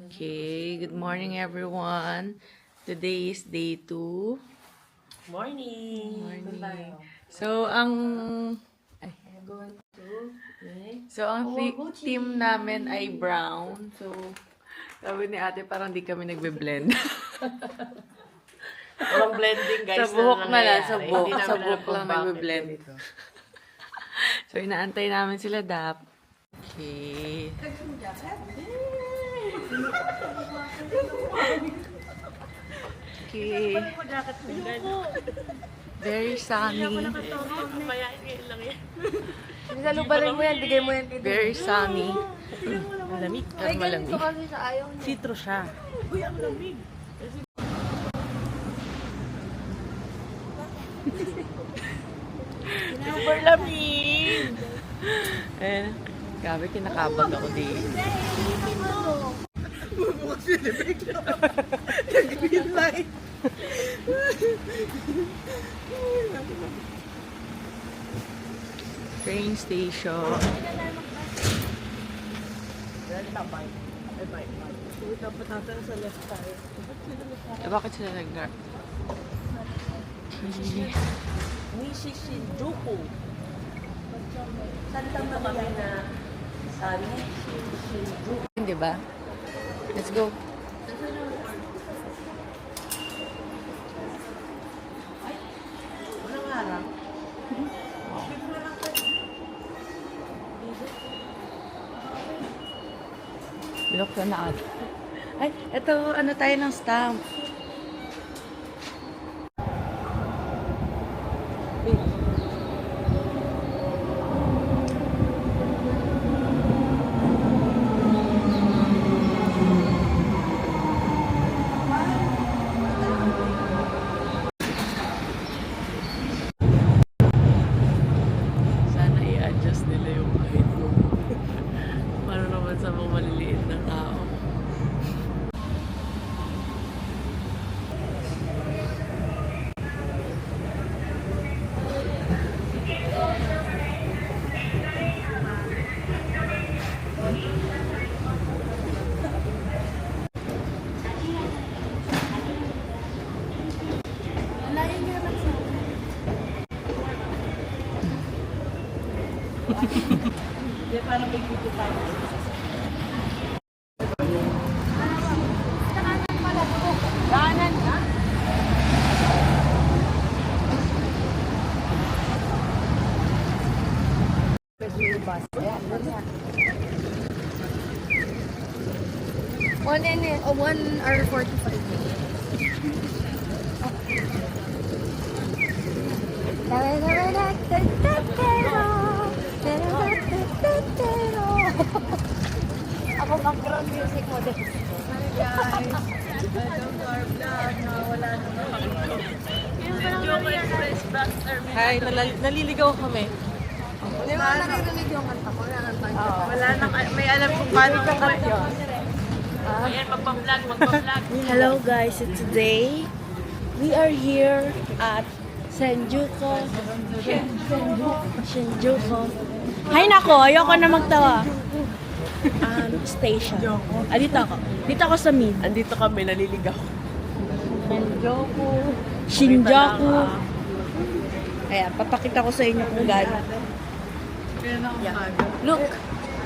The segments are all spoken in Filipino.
Okay, good morning everyone. Today is day 2. Morning! Morning. So, ang team namin ay brown. So, sabi ni ate parang di kami nagbe-blend. Walang blending guys. Sa buhok na lang, sa nangyayari. buhok. Hindi namin Sa alam buhok kung lang bakit nagbe-blend. ganito. So, inaantay namin sila Dap. Okay. Okay. Very sunny. Nisalubarin mo yan, bigay mo yan dito. Very sunny. Malamig. At malamig. Kasi sa ayaw niya. Citro siya. Uy, ang lamig. Super lamig. Eh, grabe kinakabag ako di. Green light. Train station. Dapat natin sa left tayo. Eh, bakit sila nag-dark? Nishi Shinjuku. Saan lang na kami na sa Nishi Shinjuku? Di ba? Let's go. Walang harang. Binuksan na ate. Ay, eto, ano tayo ng stamp. Sana i-adjust nila yung height mo. Para naman sa mga maliliit na tao. Hindi, parang may video tayo. Daanan ka? One and 1 hour 45 minutes. Ako background music mo din. Hi guys! Welcome to our vlog na wala naman. Hi, naliligaw kami. Hindi mo naririnig yung kanta ko. Wala nang, may alam kung paano kakat yun. Ayan, magpa-vlog. Hello guys, so today we are here at Shinjuku. Hay nako, ayoko na magtawa. Station. Dito ako. Dito ako sa mid. Andito kami, naliligaw. Shinjuku. Ayan, papakita ko sa inyo kung gaano. Yeah. Look,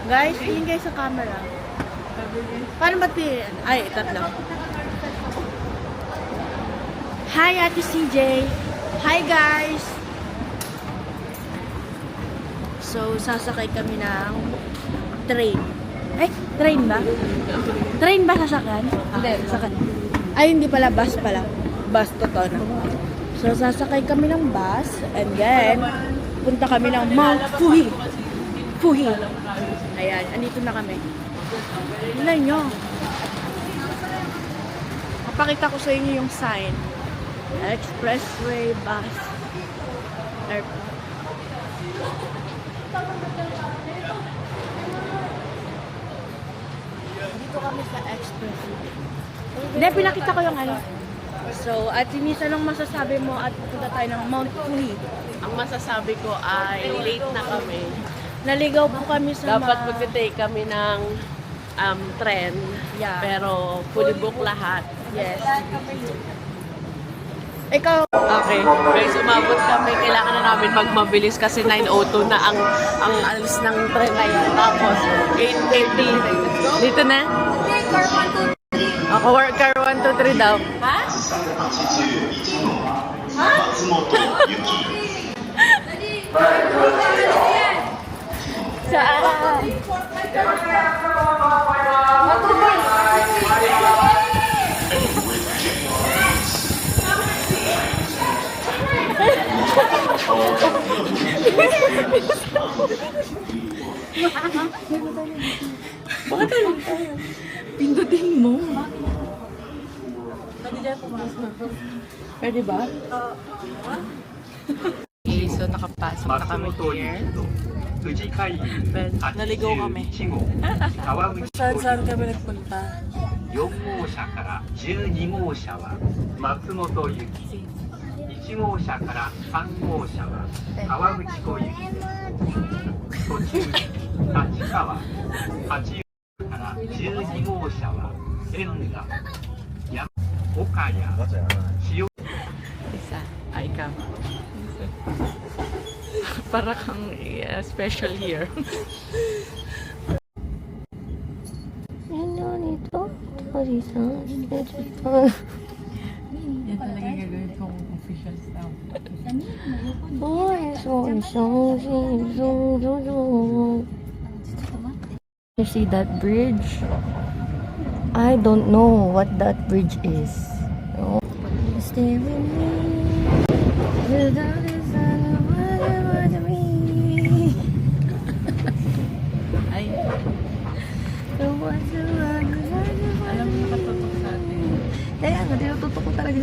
guys, tingin kayo sa camera. Paano ba ito? Ay, tatlo. Hi, Ate CJ. Hi, guys. So, sasakay kami ng train. Ay, train ba? Train ba sasakan? Hindi, sasakan. Ay, hindi pala, bus pala. Bus, totoo na. So, sasakay kami ng bus and then, punta kami ng Mount Fuji. Fuji. Ayan, andito na kami. Tingnan nyo. Papakita ko sa inyo yung sign. Expressway bus. Airport. Dito kami sa expressway. Hindi, pinakita ko yung ano. So, at Nisa, anong masasabi mo at punta tayo ng Mount Fuji? Ang masasabi ko ay late na kami. Naligaw po kami sa Dapat magte-take kami ng tren. Yeah. Pero fully book lahat. Yes. Ikaw, Okay, guys, umabot kami. Kailangan na namin magmabilis kasi 9:02 na ang alis ng tren na yan. Tapos, 8:30. Dito na? Ako, car 1, 2, 3 daw. Ha? Saan? Bakit tayo? Pindutin mo. Pwede ba? Okay, so nakapasok na kami here. Ben, naligaw kami. Saan kami nagpunta? 4号車から12号車は松本行き、1号車から3号車は川口湖行き、途中立川、八王から12号車は千田、岡谷、塩 Isa. Ay, ikaw. Para kang special here. Yan talaga gagawin kong official staff. You see that bridge? I don't know what that bridge is. Oh. Stay with me. Without this, I don't want to be. Ay, So what's the one? alam mo nakatutok sa atin. Kaya nga, tinututok ko talaga.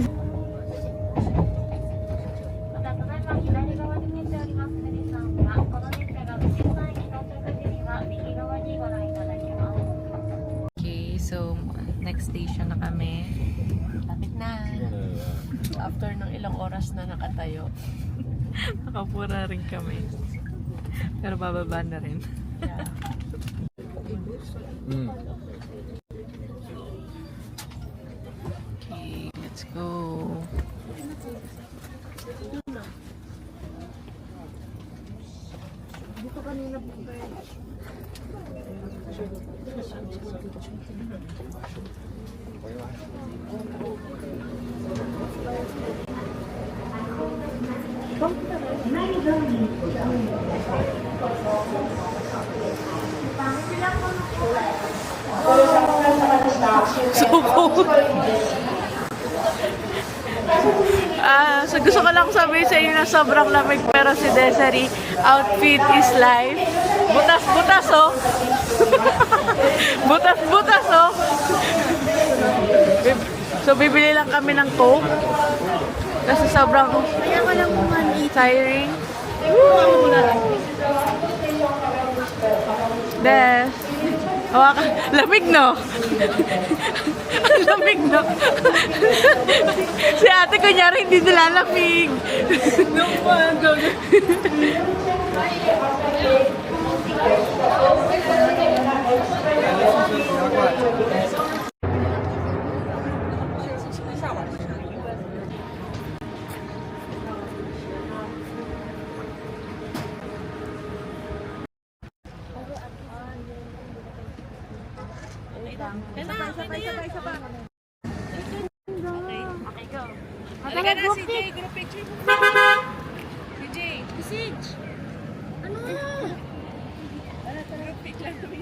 また、ただいま左側に見ております富士山は、この列車が富士山に到着時には右側にご覧いただきます。 Okay, so next station na kami. Lapit na. After ng ilang oras na nakatayo, nakapura rin kami. Pero bababa na rin. Okay, let's go. So gusto ko lang sabihin sa inyo na sobrang lamig pero si Desiree, outfit is life. Butas-butas oh. Butas-butas oh. So bibili lang kami ng Coke. Kasi sobrang tiring. Des. Hawakan. Lamig no? Ang lamig no? Si ate kunyari hindi nilalamig. Nung pa, halika na, CJ. Group picture mo. CJ. Message. Ano? Group picture kami.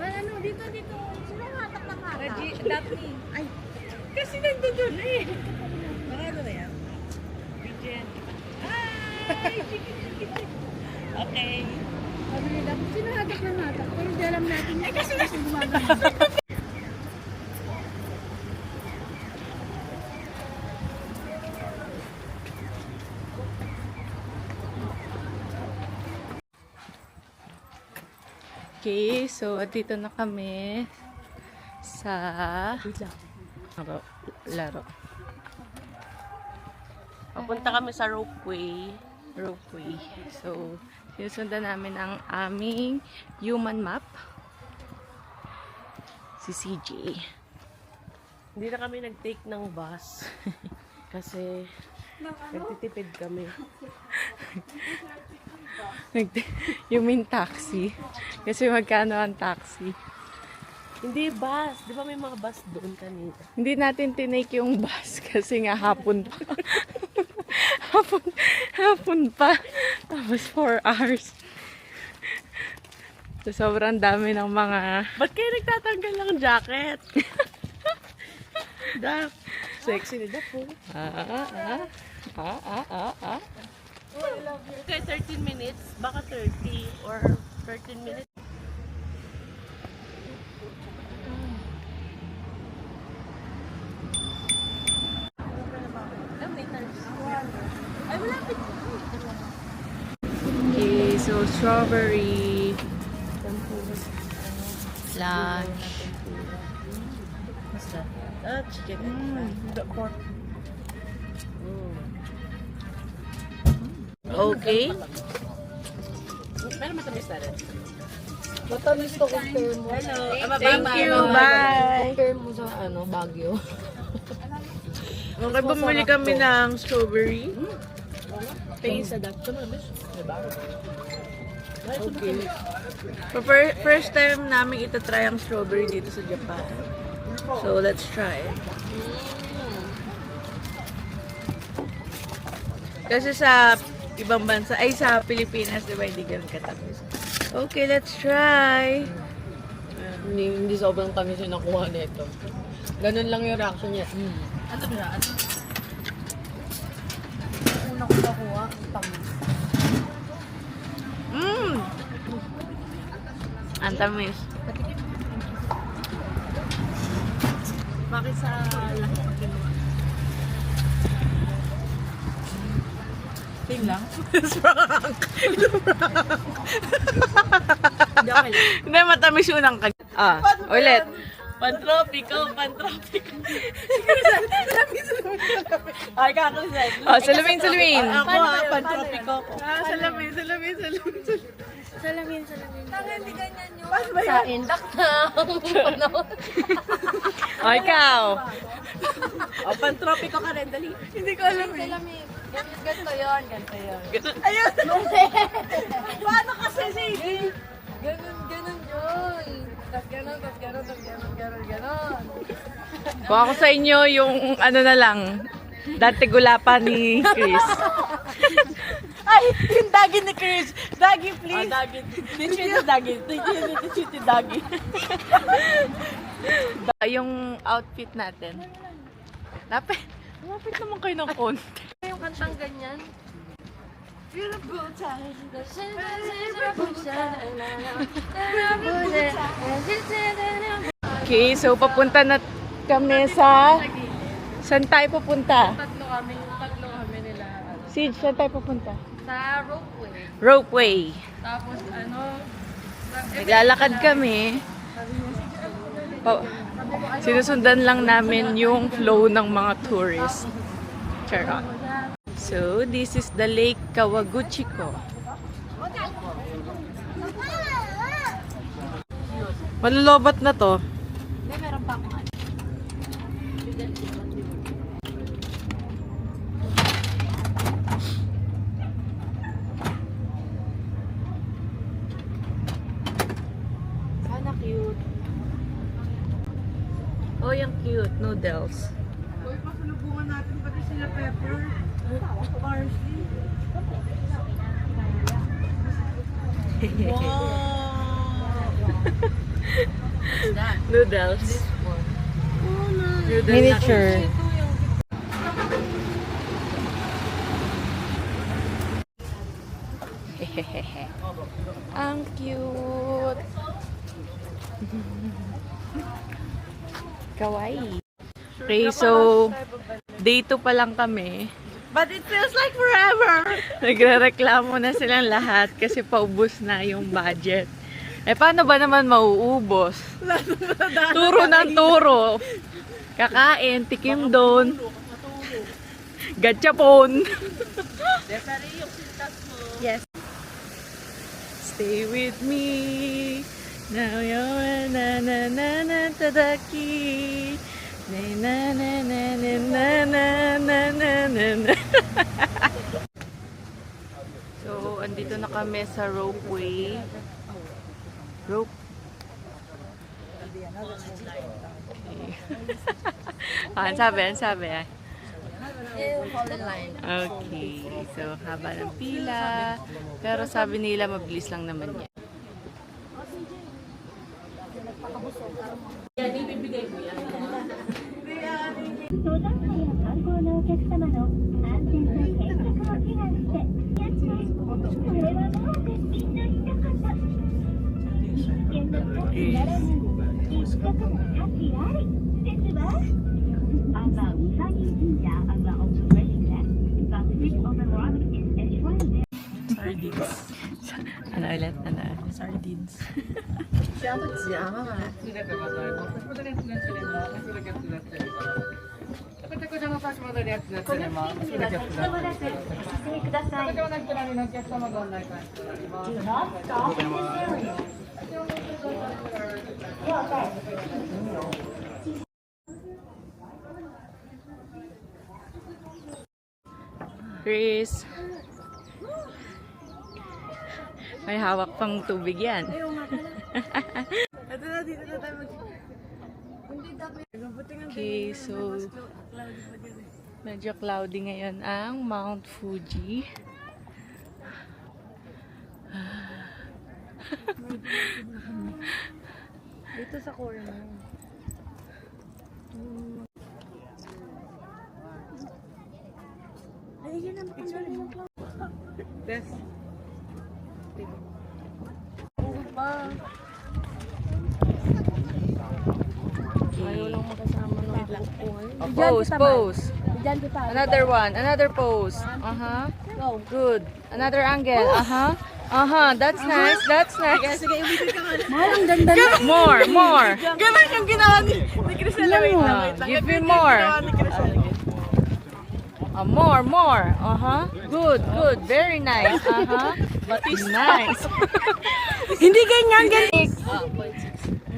Ano? Dito. Sino ang hatak ng hatak? Daphne. Ay. Kasi nandun doon eh. Marado na yan. Regent. Ay! Okay. Sabi ni Daphne, sino hatak ng hatak? Pero di alam natin. Ay, kasi gumagano. Okay, so dito na kami sa laro. Papunta kami sa ropeway. So, sinusundan namin ang aming human map. Si CJ. Hindi na kami nag-take ng bus. Kasi nagtitipid kami. You mean taxi? Kasi magkano ang taxi? Hindi bus. Di ba may mga bus doon kanina? Hindi natin tinake yung bus kasi nga hapon pa. hapon pa. Tapos 4 hours. So, sobrang dami ng mga... Ba't kayo nagtatanggal ng jacket? Dap. Sexy ni Dap po. Okay, 13 minutes. Baka 30 or 13 minutes. Okay, so strawberry lunch. What's that? Chicken. The pork. Okay. Pero matamis na rin. Matamis to compare mo. Thank you. Bye. Compare mo sa Baguio. Okay, bumili kami ng strawberry. Tingin sa duck. Okay. First time namin itatry ang strawberry dito sa Japan. So, let's try it. Kasi sa ibang bansa, ay sa Pilipinas, diba, hindi ganun katamis. Okay, let's try. Hindi sobrang tamis yung nakuha nito. Ganun lang yung reaction niya. Ano ba? Una ko nakuha, tamis. Ang tamis. Bakit sa lahat ginawa? Ting lang? Hindi, matamis yun ang kag... Ulit. Pantropiko. Ay, kakasin. Salamin. Ako pantropiko ko. Salamin. Sa indak na. O, ikaw. O, pantropiko ka rin. Dali. Hindi ko alam eh. Ganito yun. Ayun. Paano kasi sige? Ganun yun. Tas ganon. Kung ako sa inyo, yung ano na lang, dati gulapa ni Chris. Ay, yung dagi ni Chris. Dagi, please. Dagi. Teach dagi. Teach dagi. Yung outfit natin. Lapit naman kayo ng konti. Yung kantang ganyan. Okay, so papunta na kami sa... Saan tayo pupunta? Tatlo kami nila. Sid, saan tayo pupunta? Sa ropeway. Ropeway. Tapos Naglalakad kami. Sinusundan lang namin yung flow ng mga tourists. Charot. So, this is the Lake Kawaguchiko. Malulobat na to. Sana cute. Oh, yung cute. Noodles. Uy, pasalubungan natin pati sila pepper. Parsley. Noodles. Noodles. Miniature. Ang cute. Kawaii. Okay, so day 2 pa lang kami. But it feels like forever. Nagrereklamo na silang lahat kasi paubos na yung budget. Eh, paano ba naman mauubos? Turo ng turo. Kakain, tikim doon. Gatchapon. Desari yung sintas mo. Yes. Stay with me. Now you're na na na na tadaki. Na na na na na na na na na na. So, andito na kami sa ropeway. Rope. Okay. Ang sabi. Okay. So, haba ng pila. Pero sabi nila, mabilis lang naman yan. 登山者や観光のお客様の安全と健康を祈願してやってこれはもう絶品の一言一見の価値ならぬ一食の価値ありですわ On the Usagi Jinja on the Operation the fish overlord is enshrined there. Sardines. Ano ulit? Sardines. Chris. May hawak pang tubig yan. Okay, so medyo cloudy ngayon ang Mount Fuji. Dito sa corner. Ay, yun ang picture mo. Yes. Ayaw lang makasama ng buhay. Pose. Diyan kita. Another one. Another pose. Go. Good. Another angle. That's nice. That's nice. Mahal, ang ganda na. More. Ganun yung ginawa ni Crisela. Wait lang. Give me more. More. Good. Very nice. Nice. Hindi ganyan.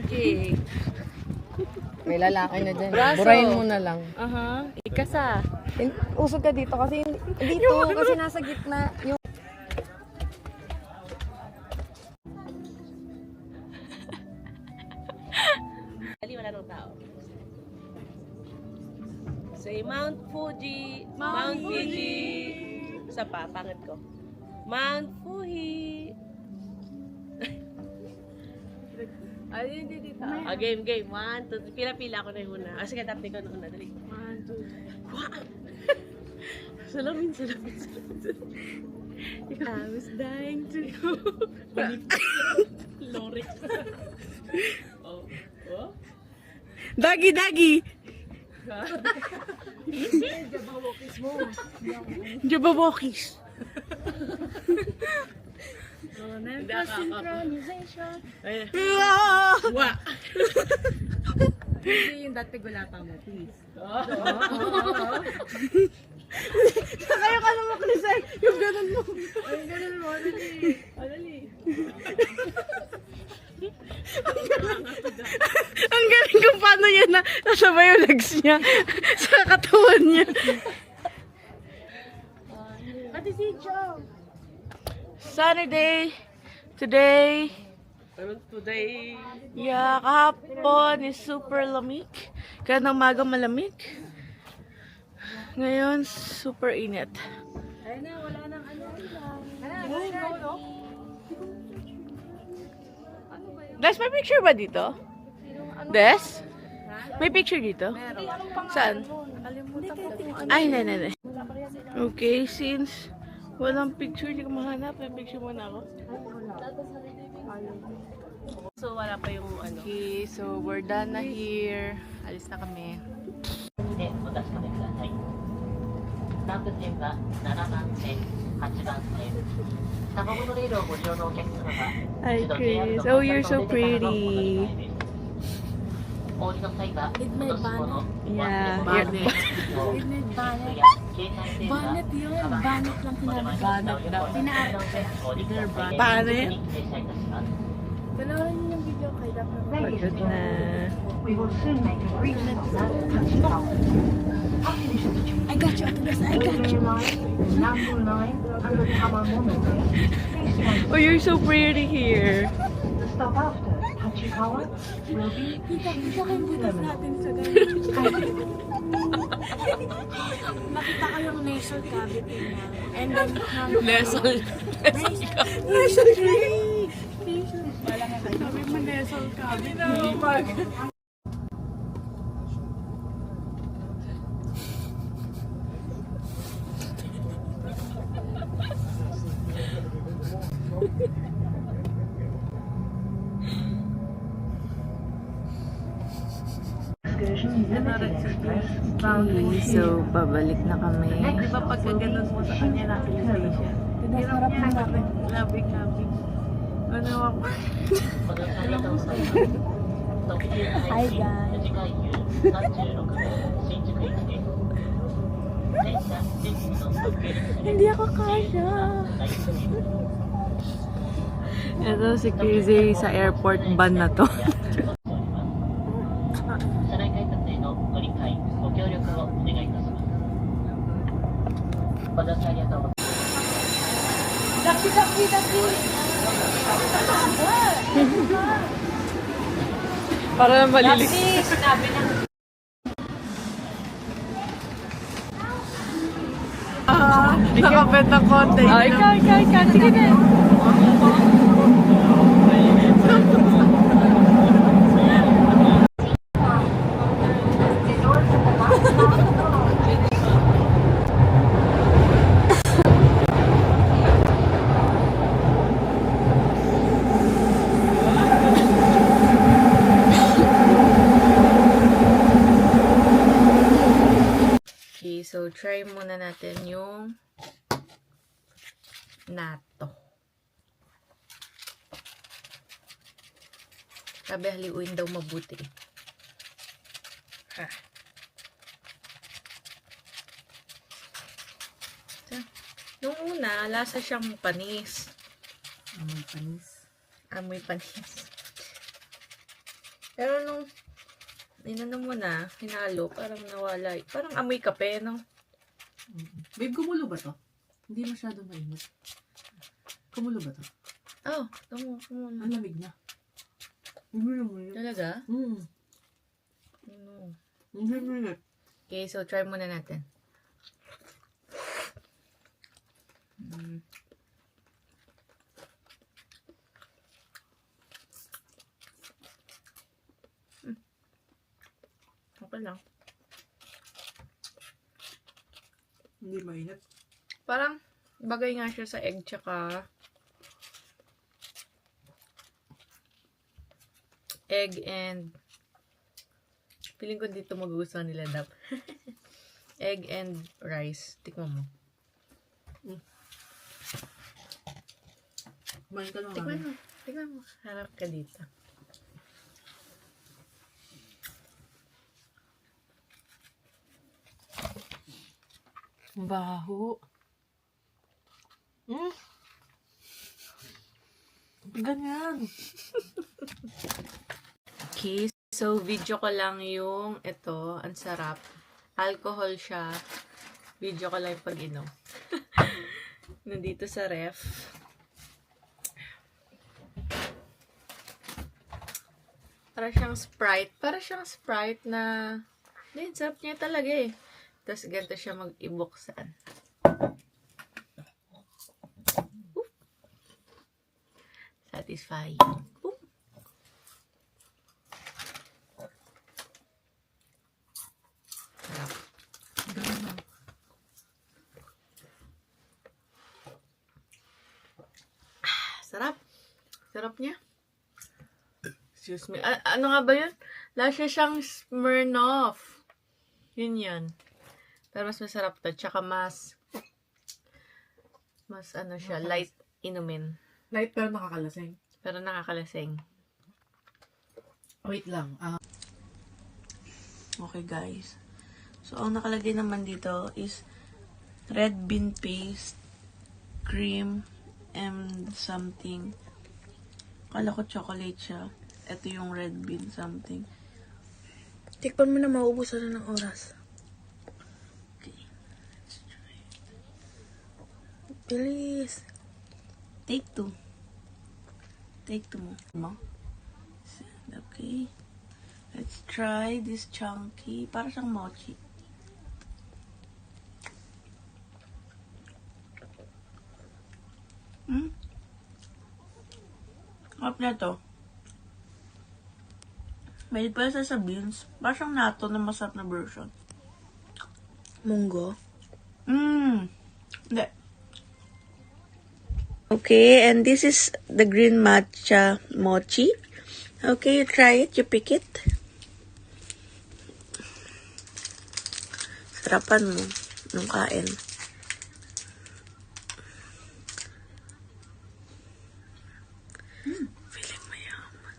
Okay. May lalaki na dyan. Braso. Burahin mo na lang. Ikasa. Usog ka dito kasi dito kasi nasa gitna yung Wala nang tao. Say Mount Fuji. Mount Fuji. Isa pa, pangit ko. Mount Fuji. Ay, hindi dito. Game. 1, 2, pila-pila ako na yung una. Sige, tapos ko na una. Dali. 1, 2, 3. Salamin. I was dying to go. Lori. Oh. Dagi. Jabawokis. Hindi synchronization. Wa. Hindi yung dati gula pa mo, please. Kaya ka naman, Crisel. Yung ganun mo. Dali. Ang galing kung paano niya nasabay yung legs niya sa katawan niya. Ate si Joe. Sunny day today. Today. Yeah, kahapon is super lamig. Kaya ng maga malamig. Ngayon, super init. Ayun na, wala nang ano. Des, may picture ba dito? Des? May picture dito? Saan? Ay, hindi. Okay, since walang picture, hindi ko mahanap. May picture muna ako. So, wala pa yung ano. Okay, so we're done na here. Alis na kami. でお出しください。南部線は7番線、8番線。卵のレールをご利用のお客様は、 Hi, Chris. Oh, you're so pretty. お降りの際は、お年物、 Yeah. Banet. Banet yun. Banet lang Banet daw. Banet? Panoorin niyo yung video kay Doc na Pagod na. We will soon make a brief stop at Tachikawa. After this station, I got you, Ate Bes. I got you. Railway Line, Nambu Line, and the Tama Monorail. Please stand. Oh, you're so pretty here. The stop after Tachikawa will be Kita kayong butas natin sa ganun. Nakita ko yung nasal cavity niya. And then, Lesson. nasal cavity. Wala nga tayo. Sabi mo nasal cavity. Okay, so pabalik na kami. Di ba pagka ganun mo sa kanya nakilala siya? Hirap niya labing-labing. Ano ako? Hi guys. Hindi ako kasha. Ito si Crazy sa airport ban na to. 車内改札へのご理解、ご協力をお願いいたします。ご乗車ありがとうございます。 Para malilig. Nakapet ng konti. Ay, ikaw. Sige na. Okay, so try muna natin yung natto. Sabi haliuin daw mabuti. Ha. So, nung una, lasa siyang panis. Amoy panis. Amoy panis. Pero nung inano mo na, hinalo, parang nawala. Parang amoy kape, no? Babe, kumulo ba to? Hindi masyado mainit. Kumulo ba to? Oh, tumulo. Ang lamig na. Kumulo mo yun. Talaga? Ano? Hindi mainit. Okay, so try muna natin. Okay lang. Hindi mainit. Parang bagay nga siya sa egg tsaka egg and feeling ko dito magugustuhan nila daw. Egg and rice. Tikman mo. Kumain ka na Tikman kami. mo. Tikman mo. Harap ka dito. Baho. Ganyan. Okay, so video ko lang yung ito. Ang sarap. Alcohol siya. Video ko lang yung pag-inom. Nandito sa ref. Para siyang Sprite. Para siyang Sprite na din, sarap niya talaga eh. Tapos ganito siya mag-ibuksan. Satisfying. Boop. Sarap. Sarap. Sarap niya. Excuse me. Ano nga ba yun? Lasa siyang Smirnoff. Yun yan. Pero mas masarap to. Tsaka mas ano siya, light inumin. Light pero nakakalasing. Pero nakakalasing. Wait lang. Okay guys. So ang nakalagay naman dito is red bean paste, cream, and something. Kala ko chocolate siya. Ito yung red bean something. Tikpan mo na, mauubusan na ng oras. Okay. Let's try. Bilis. Take 2. Take 2 mo. Okay. Let's try this chunky. Para siyang mochi. Harap na to. May pala sa beans. Para siyang natto na masarap na version. Munggo. Hindi. Okay, and this is the green matcha mochi. Okay, you try it. You pick it. Sarapan mo nung kain. Feeling mayaman.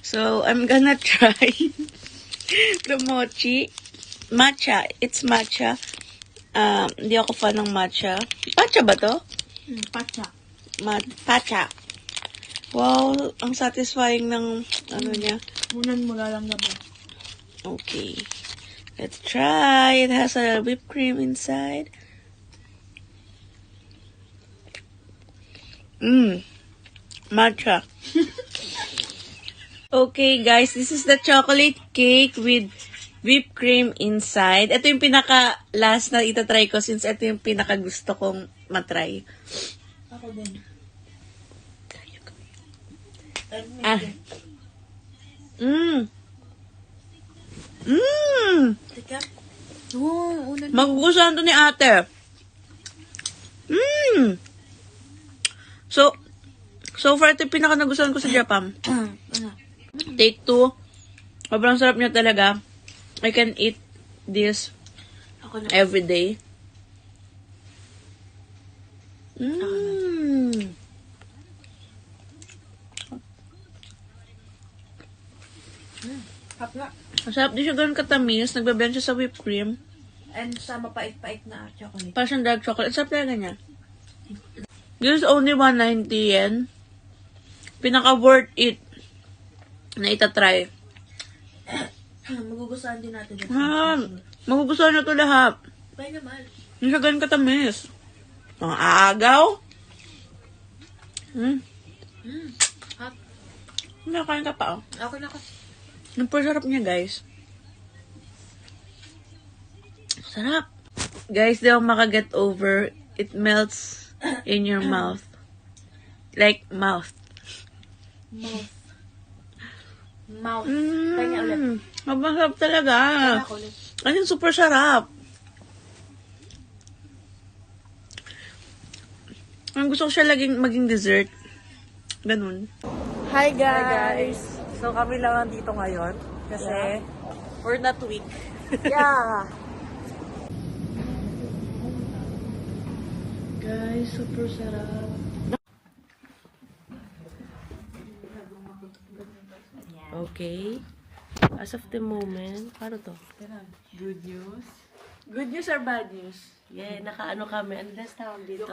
So, I'm gonna try the mochi. Matcha. It's matcha. Hindi ako fan ng matcha. Matcha ba to? Pacha. Matcha. Wow, ang satisfying ng ano niya. Unan mo lang naman. Okay. Let's try. It has a whipped cream inside. Matcha. Okay, guys. This is the chocolate cake with whipped cream inside. Ito yung pinaka-last na itatry ko since ito yung pinaka-gusto kong matry. Ako din. Teka. Oo, unan. Magugustuhan to ni ate. So far, ito yung pinaka-nagustuhan ko sa Japan. Take 2. Sobrang sarap niya talaga. I can eat this every day. Hapla. Masarap din siya ganun katamis. Nagbablend siya sa whipped cream. And sa mapait-pait na chocolate. Parang siyang dark chocolate. Sarap talaga niya. This is only 190 yen. Pinaka-worth it na itatry. Magugustuhan din natin. Magugustuhan na ito lahat. Bay naman. Hindi siya ganun katamis. Ang agaw. Hot. Nakain ka pa, oh. Ako na ka. Super sarap niya, guys. Sarap. Guys, di ako makaget over. It melts in your mouth. Like mouth. Mouth. Kanya ulit. Mabasarap talaga. Ako ulit. Ayun, super sarap. Ang gusto ko siya maging dessert. Ganun. Hi guys! So kami lang nandito ngayon kasi we're not weak. Yeah! Guys, super sarap. Okay. As of the moment, paano to? Good news. Good news or bad news? Yeah, nakaano kami. Ano best tawag dito?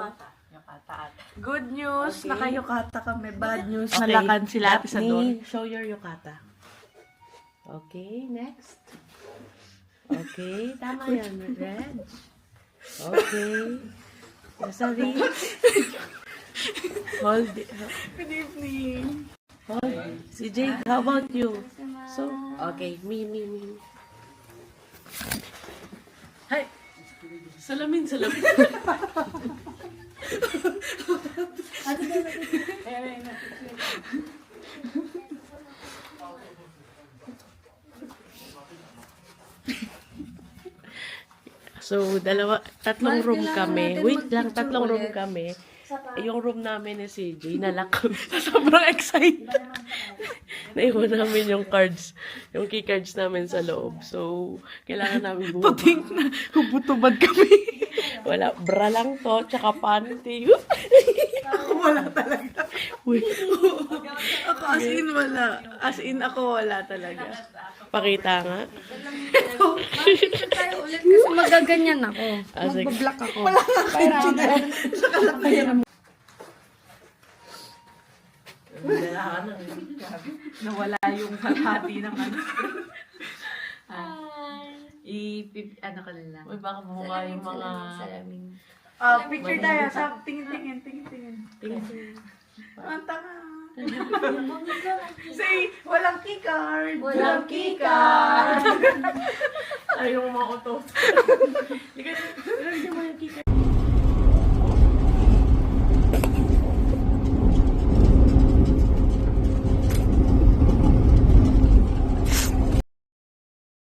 Good news, Okay. naka-yukata kami. Bad news, Okay. nalakan sila ate sa Daphne, doon. show your yukata. Okay, next. Okay, tama yan. Red. Okay. Sorry. Hold it. Good evening. Hold. Si Jade, how about you? So, okay, me. Hi. Salamin. So, tatlong room kami. Wait lang, tatlong room kami. Yung room namin ni CJ, nalak kami. Sobrang excited. Naiwan namin yung cards, yung key cards namin sa loob. So, kailangan namin bumaba. Puting na, hubutubad kami. Wala, bra lang to, tsaka panty. wala talaga. Ako as in wala. As in ako wala talaga. Pakita nga. Tayo ulit kasi magaganyan ako. Sige. Mag-block ako. Nawala yung kalahati ng ano. Ano ka lang. Uy, baka bumukha yung mga... Picture tayo. Tingin. Ang tanga. Say, walang keycard. Walang keycard. Ay, yung mga auto.